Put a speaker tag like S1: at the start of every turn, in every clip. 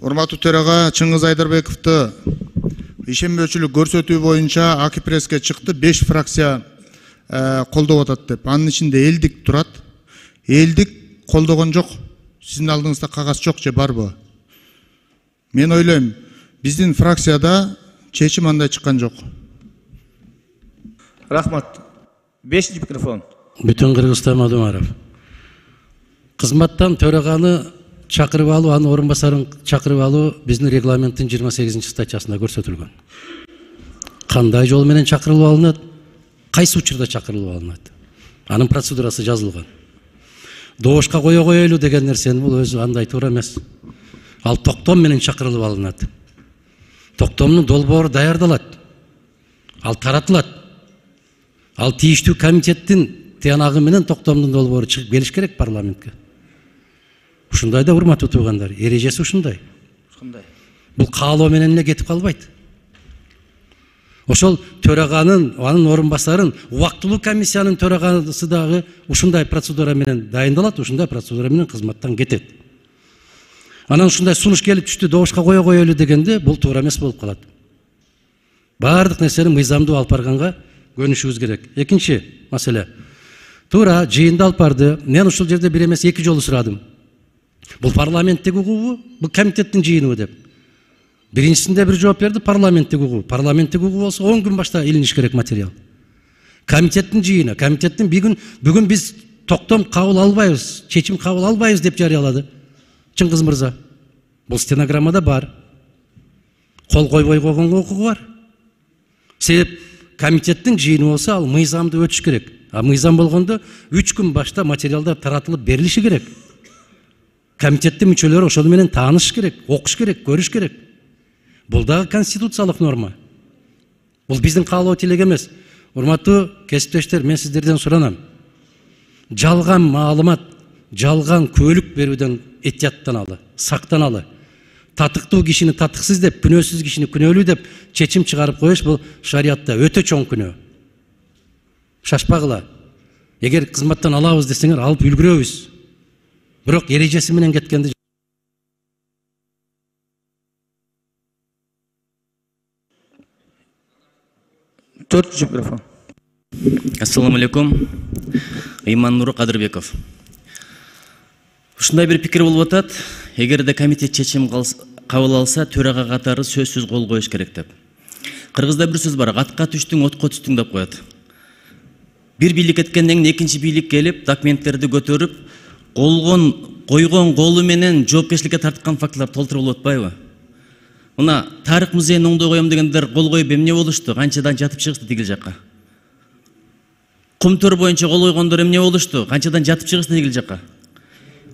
S1: Урматтуу төрага Чыңгыз Айдарбековду ишенбөөчүлүк көрсөтүү боюнча АК преске чыкты, 5 фракция колдоп атат деп. Анын ичинде элдик турат. Элдик колдогон жок. Сиздин алдыңызда кагаз жок же барбы? Мен ойлойм, биздин фракцияда чечим андай чыккан жок.
S2: Рахмат. 5-ci mikrofon.
S3: Бүтүн Кыргызстан Мадумаров. Кызматтан төраганы чакырып алуу, анын орун басарын чакырып алуу биздин регламенттин 28 статьясында көрсөтүлгөн. Кандай жол менен чакырылып алынат? Кайсы учурда чакырылып алынат? Анын процедурасы жазылган. Добушка кое коелу деген нерсени бул өзү андай туура эмес. Ал токтом менен чакырылып алынат. Токтомдун долбоору даярдалат. Ал таратылат. Ал тийиштүү комитеттин тыянагы менен токтомдун долбоору чыгып келиш керек парламентке. Ушундай да урматтуу туугандар, эрежеси ушундай. Бул каалоо менен эле кетип калбайт. Ошол төраганын, анын орун басарын, убактылуу комиссиянын төрагасы дагы ушундай процедура менен дайындалат, ушундай процедура менен кызматтан кетет. Анан ушундай сунуш келип түштү, добушка кое коелу дегенде бул туура эмес болуп калат. Баардык нерсени мыйзамдуу алып барганга көнүшүбүз керек. Экинчи маселе. Туура жыйында алып барды. Мен ушул жерде бир эмес 2 жолу сурадым. Бул парламенттик угубу, бул комитеттин жыйыныбы деп. Биринчисинде бир жооп берди, парламенттик угуу. Парламенттик угуу болсо 10 күн башта илиниш керек материал. Комитеттин жыйыны, комитеттин бүгүн биз токтом кабыл албайбыз, чечим кабыл албайбыз деп жарыялады Чыңгыз мырза. Бул стенограммада бар. Кол койбой койгонго укугу бар. Себеп комитеттин жыйыны болсо ал мыйзамды өтүш керек. А мыйзам болгондо 3 күн башта материалдар таратылып берилиши керек. Комитеттин мүчөлөрү ошол менен тааныш керек, окуш керек, көрүш керек. Бул дагы конституциялык норма. Бул биздин каалоо тилек эмес. Урматтуу кесиптештер, мен сиздерден суранам. Жалган маалымат, жалган көөлүк берүүдөн этияттаналы, сактаналы. Татыктуу кишини татыксыз деп, күнөөсүз кишини күнөөлүү деп чечим чыгарып коюш бул шариатта өтө чоң күнөө. Шашпагыла. Эгер кызматтан алабыз десеңер, алып үлгүрөбүз. Бирок эрежеси менен кеткенди.
S2: Төртүнчү микрофон.
S4: Ассаламу алейкум. Иманнур Кадырбеков. Ушундай бир пикир болуп атат. Эгерде комитет чечим кабыл алса, төрага катары сөзсүз кол коюш керек деп. Кыргызда бир сөз бар, атка түштүң, отко түштүң деп коет. Бир бийлик эткенден кийин экинчи бийлик келип, документтерди көтөрүп, койгон колу менен жоопкерчиликке тарткан фактылар толтуруп болуп атпайбы? Мына тарых музейин оңдой коем дегендер кол коюп эмне болушту? Канчадан жатып чыгышты тигил жакка? Кум төр боюнча кол койгондор эмне болушту? Канчадан жатып чыгышты тигил жакка?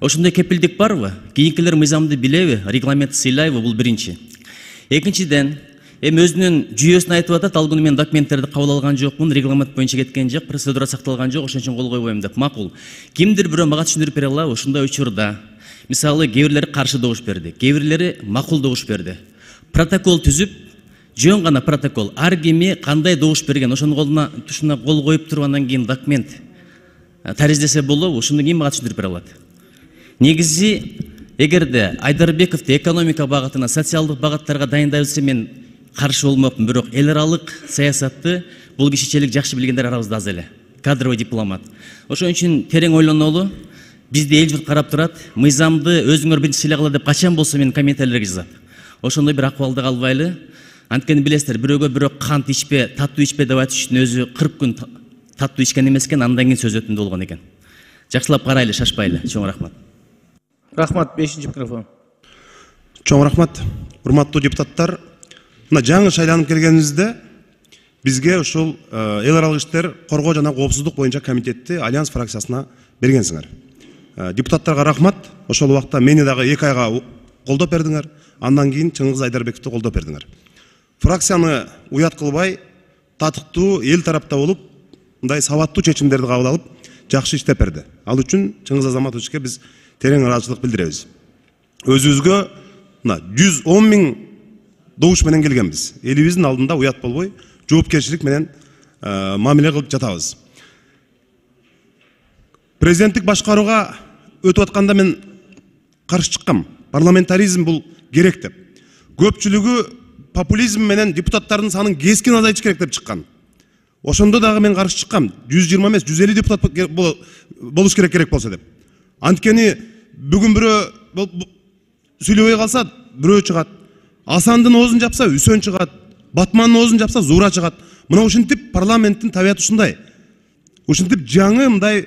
S4: Ошондой кепилдик барбы? Кийинкилер мыйзамды билеби? Регламентти сыйлайбы? Бул биринчи. Экинчиден, өзүнүн жүйөсүн айтып атат, ал күнү мен документтерди кабыл алган жокмун, регламент боюнча кеткен жок, процедура сакталган жок, ошон үчүн кол койбойм деп. Макул. Кимдир бирөө мага түшүндүрүп бере алабы? Ушундай учурда, мисалы, кээ бирлери каршы добуш берди, кээ бирлери макул добуш берди. Протокол түзүп, жөн гана протокол, ар кими кандай добуш берген, ошонун колуна тушуна кол коюп тургандан кийин документ тариздесе болобу? Ушуну ким мага түшүндүрүп бере алат? Негизи, эгерде Айдарбековду экономика багытына, социалдык багыттарга дайындайбыз, мен каршы болмокмун, бирок эл аралык саясатты бул кишичелик жакшы билгендер арабызда аз эле. Кадровый дипломат. Ошон үчүн терең ойлонолу. Бизди эл журт карап турат. Мыйзамды өзүңөр биринчи сыйлагыла деп качан болсо мен комментарийлерге жазат. Ошондой бир акыбалда калбайлы. Анткени билесиздер, бирөөгө бирөө кант ичпе, таттуу ичпе деп айтыш үчүн өзү 40 күн таттуу ичкен эмес экен, андан кийин сөз өтүндү болгон экен. Жакшылап карайлы, шашпайлы. Чоң рахмат.
S2: Рахмат, 5-ci микрофон.
S5: Чоң рахмат. Урматтуу депутаттар, мына жаңы шайланып келгенибизде бизге ушул эл аралык иштер коргоо жана коопсуздук боюнча комитетти Альянс фракциясына бергенсиңер. Депутаттарга рахмат. Ошол убакта мени дагы 2 айга колдоп бердиңер. Андан кийин Чыңгыз Айдарбековду колдоп бердиңер. Фракцияны уят кылбай, татыктуу эл тарапта болуп, мындай сабаттуу чечимдерди кабыл алып, жакшы иштеп берди. Ал үчүн Чыңгыз Азаматовичке биз терең ыраазычылык билдиребиз. Өзүбүзгө мына 110 000 добуш менен келгенбиз. Элибиздин алдында уят болбой, жоопкерчилик менен мамиле кылып жатабыз. Президенттик башкарууга өтүп атканда мен каршы чыккам. парламентаризм бул керек деп. Көпчүлүгү популизм менен депутаттардын санын кескин азайтыш керек деп чыккан. Ошондо дагы мен каршы чыккам. 120 эмес 150 депутат болуш керек болсо деп. Анткени бүгүн бирөө сүйлөбөй калса бирөө чыгат. Асандын оозун жапса Үсөн чыгат. Батмандын оозун жапса Зуура чыгат. Мына ушинтип парламенттин табияты ушундай. Ушинтип жаңы мындай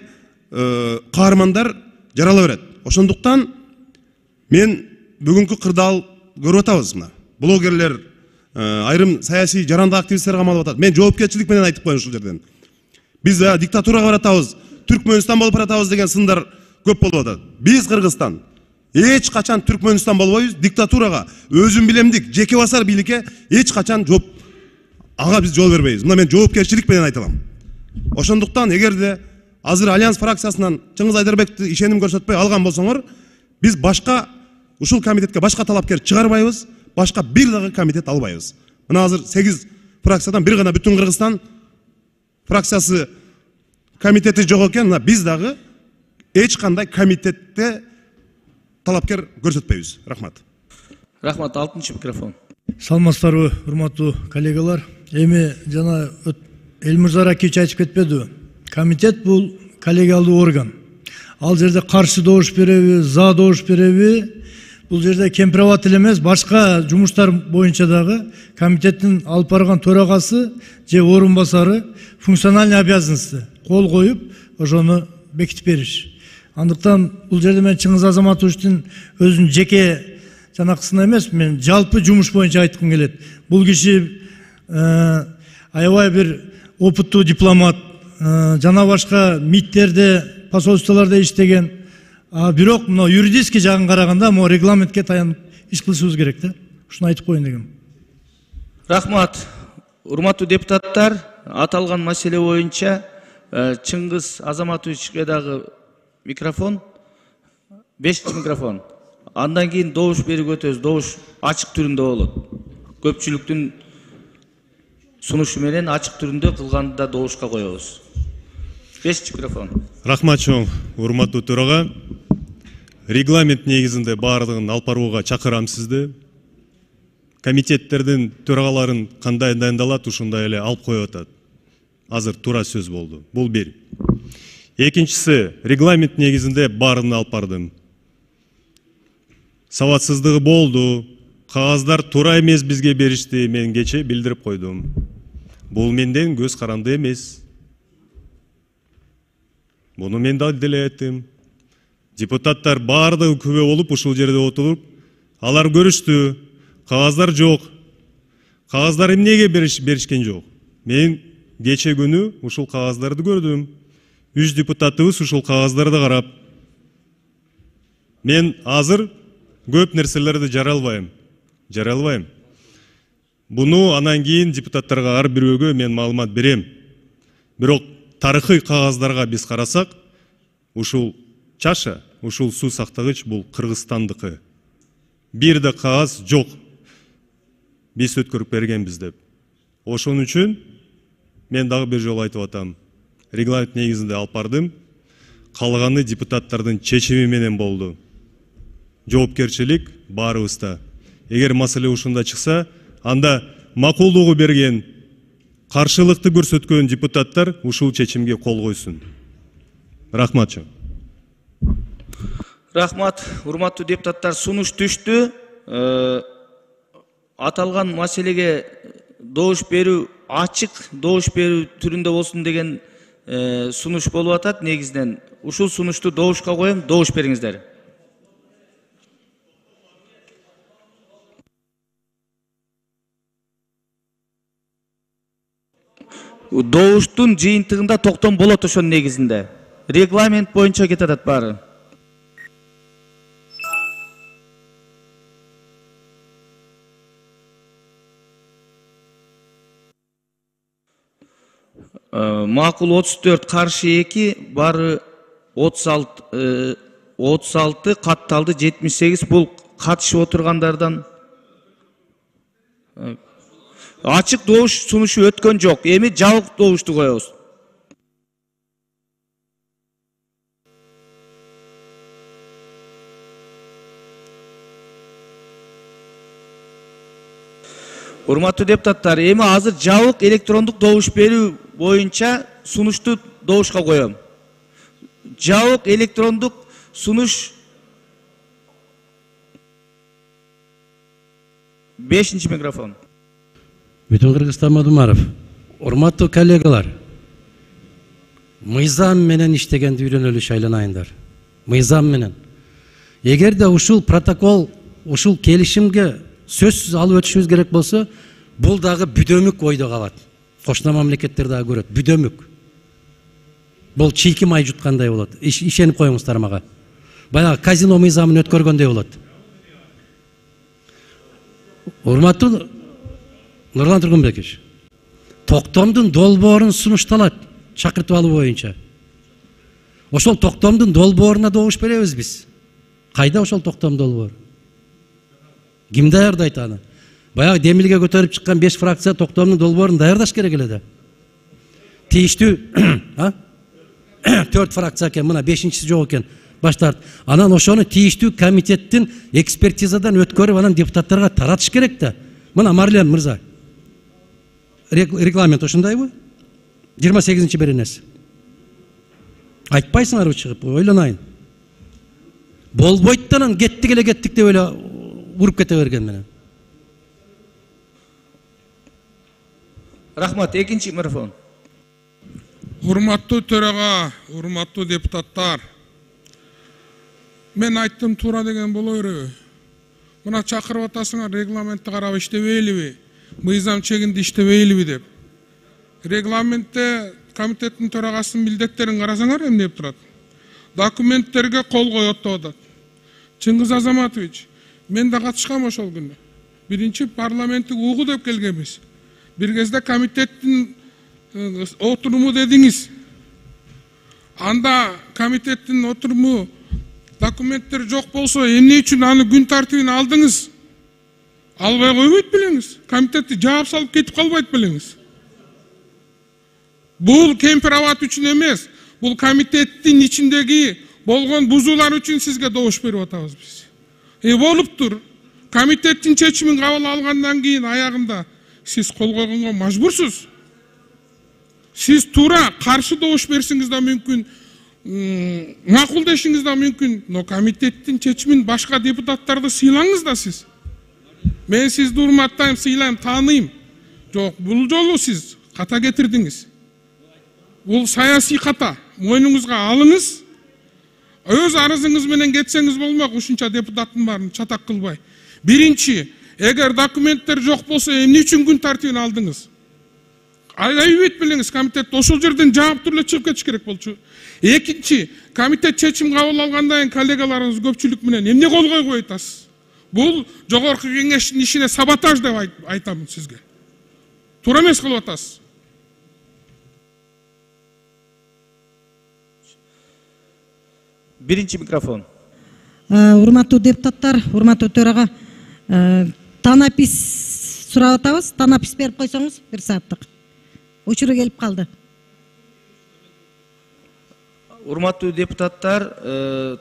S5: каармандар жарала берет. Ошондуктан мен бүгүнкү кырдаал көрүп атабыз мына. Блогерлер, айрым саясий жарандык активисттер камалып атат. Мен жоопкерчилик менен айтып коеюн ушул жерден. Биз диктатурага баратабыз, Түркмөнстан болуп баратабыз деген сындар көп болуп атат. Биз Кыргызстан эч качан Түркмөнстан болбойбуз, диктатурага, өзүн билемдик, жеке басар бийликке эч качан ага биз жол бербейбиз. Мына мен жоопкерчилик менен айталам. Ошондуктан эгерде азыр Альянс фракциясынан Чыңгыз Айдарбекти ишеним көрсөтпөй алган болсоңор, биз башка ушул комитетке башка талапкер чыгарбайбыз, башка бир дагы комитет албайбыз. Мына азыр 8 фракциядан бир гана бүтүн Кыргызстан фракциясы комитети жок экен, мына биз дагы эч кандай комитетте талапкер көрсөтпөйбүз. Рахмат.
S2: Рахмат, 6-чы микрофон.
S6: Саламатсыздарбы, урматтуу коллегалар. Эми жана Элмирза Ракиевич айтып кетпеди. Комитет бул коллегиалдуу орган. Ал жерде каршы добуш береби, за добуш береби, бул жерде кемпирабат эле эмес, башка жумуштар боюнча дагы комитеттин алып барган төрагасы же орун басары функциональный обязанности кол коюп, ошону бекитип бериш. Андыктан бул жерде мен Чыңгыз Азаматовичтин өзүнүн жеке жанакысына эмес, мен жалпы жумуш боюнча айткым келет. Бул киши аябай бир опыттуу дипломат, жана башка МИДтерде, посольстволордо иштеген. Бирок мына юридический жагын караганда могу регламентке таянып иш кылышыбыз керек да. Ушуну айтып коеюн дегем.
S2: Рахмат. Урматтуу депутаттар, аталган маселе боюнча Чыңгыз Азаматовичке дагы микрофон, 5-чи микрофон. Андан кийин добуш берип өтөбүз. Добуш ачык түрүндө болот. Көпчүлүктүн сунушу менен ачык түрүндө кылганда добушка коебуз. 5-чи микрофон.
S7: Рахмат чоң, урматтуу төрага. Регламент негизинде баардыгын алып барууга чакырам сизди. Комитеттердин төрагаларын кандай дайындалат, ушундай эле алып коюп атат. Азыр туура сөз болду. Бул бир. Экинчиси, регламент негизинде баарын алып бардым. Сабатсыздыгы болду. Кагаздар туура эмес бизге беришти, мен кече билдирип койдум. Бул менден көз каранды эмес. Буну мен да деле айттым. Депутаттар баардыгы күбө болуп ушул жерде отуруп, алар көрүштү. Кагаздар жок. Кагаздар эмнеге беришкен жок? Мен кече күнү ушул кагаздарды көрдүм. 3 депутатыбыз ушул кагаздарды карап. Мен азыр көп нерселерди жаралбайм. Буну анан кийин депутаттарга ар бирөөгө мен маалымат берем. Бирок тарыхый кагаздарга биз карасак, ушул чаша, ушул суу сактагыч бул Кыргызстандыкы. Бир да кагаз жок. Биз өткөрүп бергенбиз деп. Ошон үчүн мен дагы бир жолу айтып атам. Регламент негизинде алып бардым. Калганы депутаттардын чечими менен болду. Жоопкерчилик баарыбызда. Эгер маселе ушунда чыкса, анда макулдугу берген, каршылыкты көрсөткөн депутаттар ушул чечимге кол койсун. Рахмат.
S2: Рахмат, урматтуу депутаттар, сунуш түштү. Аталган маселеге добуш берүү, ачык добуш берүү түрүндө болсун деген сунуш болуп атат негизинен. Ушул сунушту добушка коем, добуш бериңиздер. Добуштун жыйынтыгында токтом болот ошонун негизинде. Регламент боюнча кетет атат баары. Макул 34, каршы 2, бары 36, катталды 78. Бул катышып отургандардан ачык добуш сунушу өткөн жок. Эми жабык добушту коебуз. Урматтуу депутаттар, эми азыр жабык электрондук добуш берүү боюнча сунушту добушка коем. Жабык электрондук сунуш 5-чи микрофон.
S3: Бүтүн Кыргызстан Мадумаров. Урматтуу коллегалар. Мыйзам менен иштегенди үйрөнөлү шайланайындар. Мыйзам менен. Эгерде ушул протокол, ушул келишимге сөзсүз алып өтүшүбүз керек болсо, бул дагы бүдөмүк ойдо калат. Кошуна мамлекеттер дагы көрөт. Бүдөмүк. Бул чийки май жуткандай болот. Ишенип коюңуздар мага. Баягы казино мыйзамын өткөргөндөй болот. Урматтуу Нурлан Тургунбекович, токтомдун долбоорун сунушталат чакыртып алуу боюнча. Ошол токтомдун долбооруна добуш беребиз биз. Кайда ошол токтом долбоор? Ким даярдайт аны? Баягы демилге көтөрүп чыккан 5 фракция токтомдун долбоорун даярдаш керек эле да. Тийиштүү 4 фракция экен, мына 5-чиси жок экен. Баштарт. Анан ошону тийиштүү комитеттин экспертизадан өткөрүп, анан депутаттарга таратыш керек да. Мына Марлен мырза. Регламент ошондойбу? 28-чи беренеси. Айтпайсыңарбы чыгып, ойлонайын. Болбойт да анан кеттик деп эле уруп кете берген менен.
S2: Рахмат, 2-чи микрофон.
S8: Урматтуу төрага, урматтуу депутаттар. Мен айттым туура деген боло береби. Мына чакырып атасыңар, регламентти карап иштебейлиби? Мыйзам чегинде иштебейлиби деп. Регламентте комитеттин төрагасынын милдеттерин карасаңар эмне деп турат? Документтерге кол коет деп атат. Чыңгыз Азаматович, мен да катышкам ошол күнү. Биринчи парламенттик угуу деп келгенбиз. Бир кезде комитеттин отуруму дедиңиз. Анда комитеттин отуруму документтер жок болсо, эмне үчүн аны күн тартибине алдыңыз? Албай койбойт белеңиз. Комитетти жаап салып кетип калбайт белеңиз. Бул кемпир-абад үчүн эмес, бул комитеттин ичиндеги болгон бузуулар үчүн сизге добуш берип атабыз биз. Болуптур. Комитеттин чечимин кабыл алгандан кийин аягында сиз кол койгонго мажбурсуз. Сиз туура каршы добуш берсиңиз да мүмкүн, макулдешиңиз да мүмкүн, но комитеттин чечимин башка депутаттарды сыйлаңыз да сиз. Мен сизди урматтайм, сыйлайм, тааныйм. Жок, бул жолу сиз ката кетирдиңиз. Бул саясий ката. Мойнуңузга алыңыз. Өз арызыңыз менен кетсеңиз болмок, ушунча депутаттын баарын чатак кылбай. Биринчи, эгер документтер жок болсо, эмне үчүн күн тартибине алдыңыз? Айбет билиңиз, комитет ошол жерден жаап туруп чыгып кетиш керек болчу. Экинчи, комитет чечим кабыл алгандан кийин коллегаларыңыз көпчүлүк менен эмне кол койбой атасыз? Бул жогорку кеңештин ишине саботаж деп айтамын сизге. Туура эмес кылып атасыз.
S2: Биринчи микрофон.
S9: Урматтуу депутаттар, урматтуу төрага, танапис сурап атабыз. Танапис берип койсоңуз, 1 сааттык. Учуру келип калды.
S2: Урматтуу депутаттар,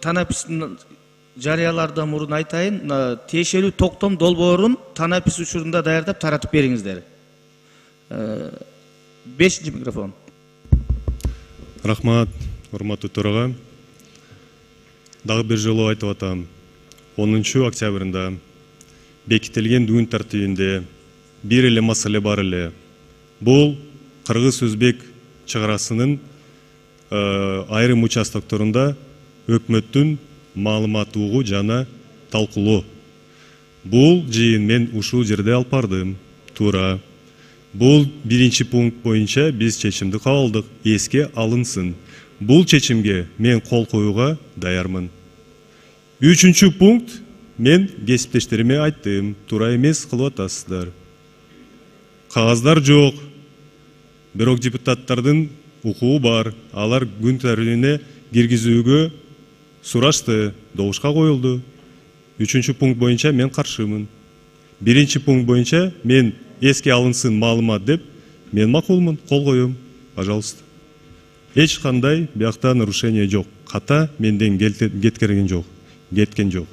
S2: танапистин жарыялардан мурун айтайын, тиешелүү токтом долбоорун танапис учурунда даярдап таратып бериңиздер. 5-чи микрофон.
S7: Рахмат, урматтуу төрага. Дагы бир жолу айтып атам. 10 октябрында бекитилген күн тартибинде бир эле маселе бар эле. Бул кыргыз-өзбек чыгарасынын айрым участокторунда өкмөттүн маалымат угуу жана талкуулоо. Бул жыйын мен ушул жерде алып бардым. Туура. Бул биринчи пункт боюнча биз чечимди кабыл алдык. Эске алынсын. Бул чечимге мен кол коюуга даярмын. 3-чү пункт мен кесиптештериме айттым. Туура эмес кылып атасыздар. Кагаздар жок. Бирок депутаттардын укугу бар. Алар күн тартибине киргизүүгө сурашты, добушка коюлду. 3-чү пункт боюнча мен каршымын. 1-чи пункт боюнча мен эске алынсын маалымат деп мен макулмун, кол коем. Пожалуйста. Эч кандай биякта нарушение жок. Ката менден кеткен жок.